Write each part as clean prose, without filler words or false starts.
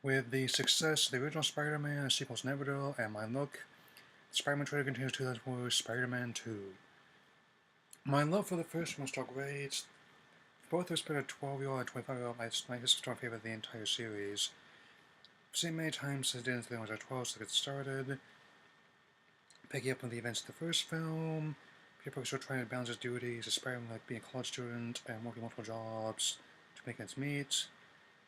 With the success of the original Spider-Man, sequels inevitable, and my look, the Spider-Man trailer continues 2004 Spider-Man 2. My love for the first one was still great. Both have spent a 12-year-old and 25-year-old my sister favorite of the entire series. I've seen many times since I didn't think I was at 12 so I get started. Picking up on the events of the first film, Peter Parker still trying to balance his duties as Spider-Man like being a college student and working multiple jobs to make ends meet.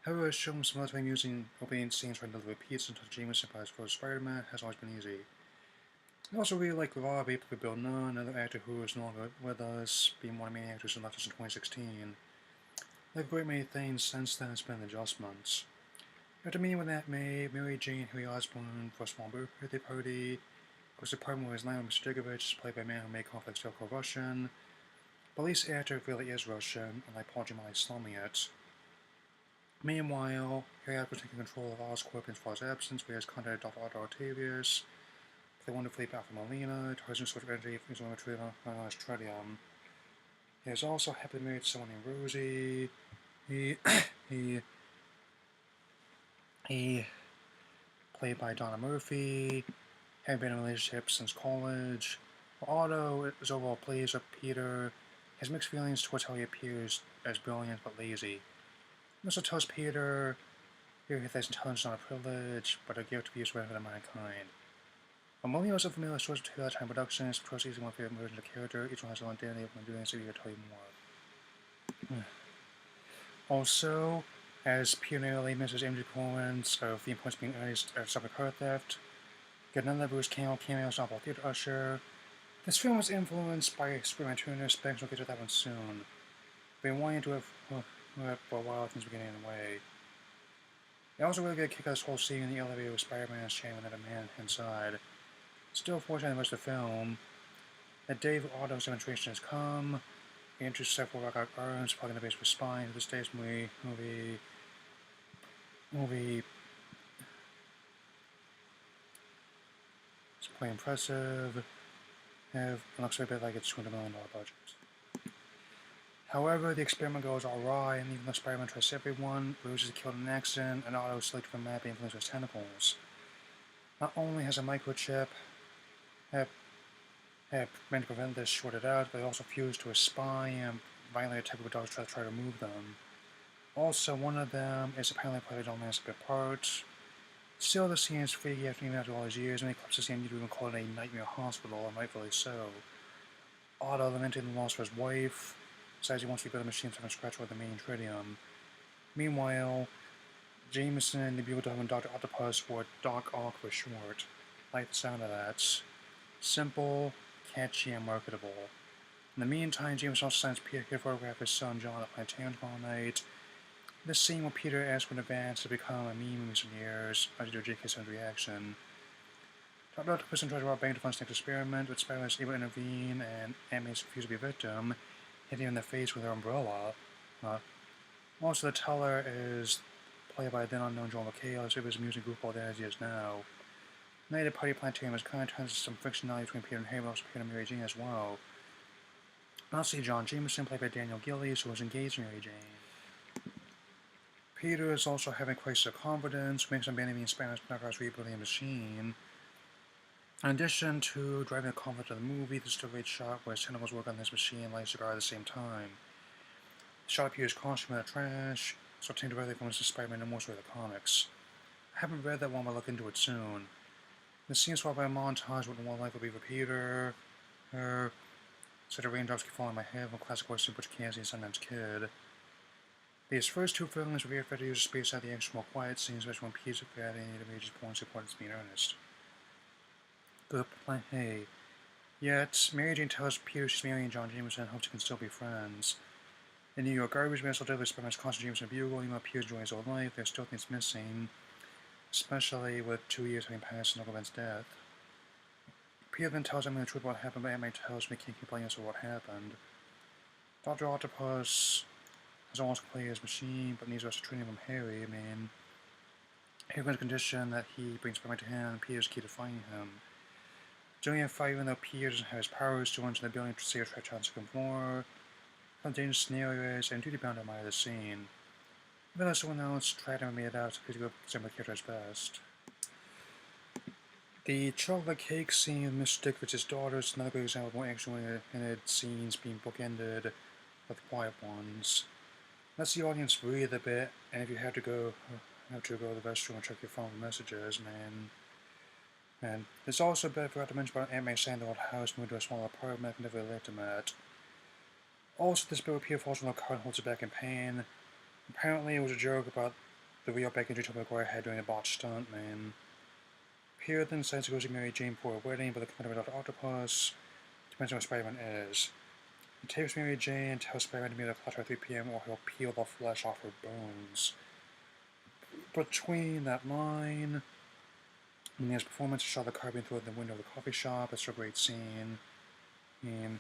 However, showing some other using opening scenes trying to deliver pizza until Jameson plays for Spider-Man has always been easy. I also really like Rob April Bill Nunn, another actor who is no longer with us, being one of the main actors who left us in 2016. Like a great many things since then, it's been adjustments. After meeting with Aunt May, Mary Jane, Harry Osborn for a small birthday party, goes to the apartment where his landlord, Mr. Digovich, played by a man who made conflicts feel Russian. But at least the actor really is Russian, unlike Paul Giamatti slumming it. Meanwhile, Harry Osborn taking control of Oscorp in Fall's absence, where he has contacted Dr. Otto Octavius. They wonderfully back from Molina, Tarzan switch energy from his own material known as Tritium. He is also happily married to someone named Rosie. He, he, he, played by Donna Murphy, having been in a relationship since college. Otto is overall pleased with Peter. He has mixed feelings towards how he appears as brilliant but lazy. He also tells Peter that his intelligence is not a privilege, but a gift to be used for the benefit of mankind. Among the also familiar stories of 2000 productions, of course, easily my favorite version of the character. Each one has their own identity. When I'm doing this, I'll tell you more. Also, as Peter narrowly misses imagery performance of the importance being erased at subject car theft, get another Bruce Campbell cameos on Theater Usher. This film was influenced by Spider-Man 2 and Specs, we'll get to that one soon. Been wanting to have for a while, things were getting in the way. I also really get a kick out of this whole scene in the elevator with Spider-Man shaming another man inside. Still fortunate much of the film that Dave Otto's demonstration has come. He enters several rock out burns, plugging the base for spine. This day's movie. It's quite impressive. It looks a bit like it's $200 million budget. However, the experiment goes awry, and even though Spider-Man tries everyone, Rose is killed in an accident, and Otto is selected from a map being influenced by his tentacles. Not only has a microchip meant to prevent this shorted out, but they also fused to a spine and violently attack with dogs to try to remove them. Also, one of them is apparently played on a bit part. Still, the scene is freaky even after all these years, and the eclipse scene to even call it a nightmare hospital, and rightfully so. Otto, lamenting the loss of his wife, decides he wants to rebuild the machine from scratch with the main tritium. Meanwhile, Jameson, the Bugle and Dr. Octopus, or Doc Ock for short, like the sound of that. Simple, catchy, and marketable. In the meantime, Jameson also sends Peter to photograph his son John at Planetarium tomorrow night. This scene where Peter asks for an advance has become a meme in recent years, as due to J.K. Simmons' reaction. Dr. Octopus tries to rob Bank to fund next experiment, but Spider-Man is able to intervene, and Aunt May refuses to be a victim, hitting him in the face with her umbrella. Also, the teller is played by then unknown Joel McHale, as if his music group all that as he is now. Night at Party Planetarium is kind of turns to some frictionality between Peter and Harry, but also Peter and Mary Jane as well. Lastly, John Jameson, played by Daniel Gillies, who was engaged to Mary Jane. Peter is also having a crisis of confidence, makes him abandoning Spider-Man's Knockout's rebuilding a machine. In addition to driving the conflict of the movie, there's still a great shot where his tentacles work on this machine and light a cigar at the same time. The shot of Peter's costume in the trash, so taken directly from Mr. Spider-Man and more so the comics. I haven't read that one, but I'll look into it soon. The scene is followed by a montage with what life will be for Peter. Such a raindrops keep falling on my head from classic Western Butch Cassidy and Sundance Kid. These first two films were very effective use of space out the extra more quiet scenes, especially when Peter's grabbing the major points support is being earnest. Good plan. Hey. Yet, Mary Jane tells Peter she's marrying John Jameson and hopes they can still be friends. In New York Garbage Man still delivers Spider-Man's constant Jameson Bugle, even though Peter's enjoying his old life, there's still things missing, especially with 2 years having passed since Uncle Ben's death. Peter then tells Emily the truth about what happened, but Aunt May tells me he can't keep blaming us for what happened. Dr. Octopus has almost completed his machine, but needs us to train him from Harry. Harry was a condition that he brings Spider-Man to him, and Peter's key to finding him. During a fight, even though Peter doesn't have his powers, to enter the building to see a trapped on the second floor. Some dangerous scenarios, and duty bound to admire the scene. Even though someone else tried to make it out, so could go similar characters best. The chocolate cake scene with Mr. Dick with his daughter is another good example of more action-oriented scenes being bookended with quiet ones. Lets the audience breathe a bit, and if you have to go to the restroom and check your phone for messages, and there's also a bit I forgot to mention about Aunt May saying the old house moved to a smaller apartment. I can never relate to that. Also, this bit where Peter falls from the car and holds it back in pain. Apparently, it was a joke about the real Becky and Tobey Maguire had during a botched stunt, man. Peter then decides to go see Mary Jane for a wedding, but the commander of Dr. Octopus depends on what Spider-Man is. He tapes Mary Jane and tells Spider-Man to meet at the clutch at 3 p.m. or he'll peel the flesh off her bones. Between that line and his performance, shot the car being thrown in the window of the coffee shop. It's a great scene. And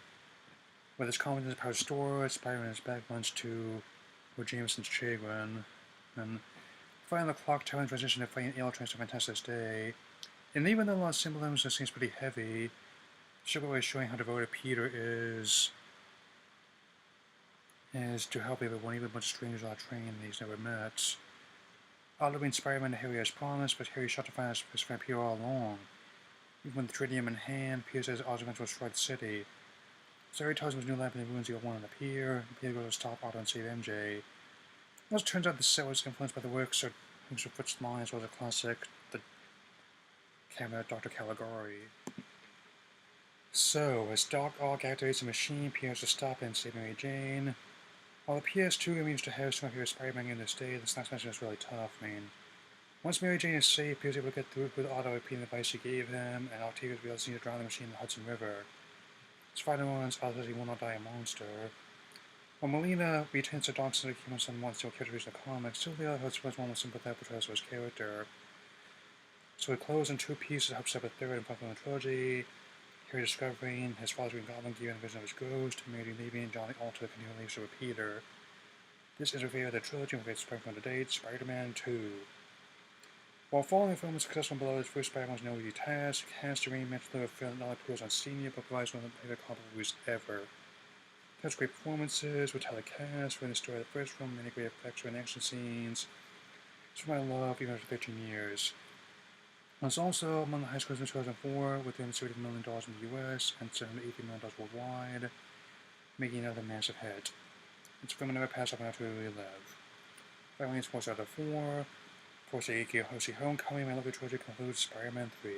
with his confidence in power store, Spider-Man is back lunch to Jameson's chagrin. And finally, the clock tower transition to fighting Alien to Fantastic Day. And even though a lot of symbolism seems pretty heavy, Sugar is showing how devoted Peter is to help everyone, even a bunch of strangers on a train that he's never met. Following Spider-Man to Harry as promised, but Harry shot to find his friend Peter all along. Even with the tritium in hand, Peter says Osmond will destroy the city. So Harry tells him his new life in the ruins he'll want on the pier, and Peter goes to stop Otto and save MJ. It also turns out the set was influenced by the works of Fritz Lang as well as a classic, the camera Dr. Caligari. So, as Doc Ock activates the machine, Peter has to stop it and save Mary Jane. While the PS2 remains to have some of your Spider-Man in this day, this last mission is really tough, man. Once Mary Jane is safe, Peter's able to get through with Otto repeating the advice he gave him, and Octavius realizes he needs to drown the machine in the Hudson River. Spider runs, Otto says he will not die a monster. When Melina returns to Doc's City, Human Son wants to characterize in the comics, still the other was one with sympathetic portrayals of his character. So we close in two pieces to help set up a third and final trilogy. Harry discovering his father's Green Goblin giving a vision of his ghost, Mary leaving, Johnny Alter continually leaves with Peter. This is a review of the trilogy with its Spider-Man to date, Spider-Man 2. While following the film was successful below its first Spider-Man was no easy task, cast arrangements for the film not only appears on senior but provides one of the favorite comic movies ever. It has great performances, with telecast, for the story of the first film, many great effects and action scenes. It's one I love even after 13 years. It was also among the highest grossers in 2004, with $330 million in the US and $780 million worldwide, making another massive hit. It's a film I never pass up and I really live. Finally, it's 4 out of 4. Force Homecoming, my lovely trilogy concludes Spider-Man 3.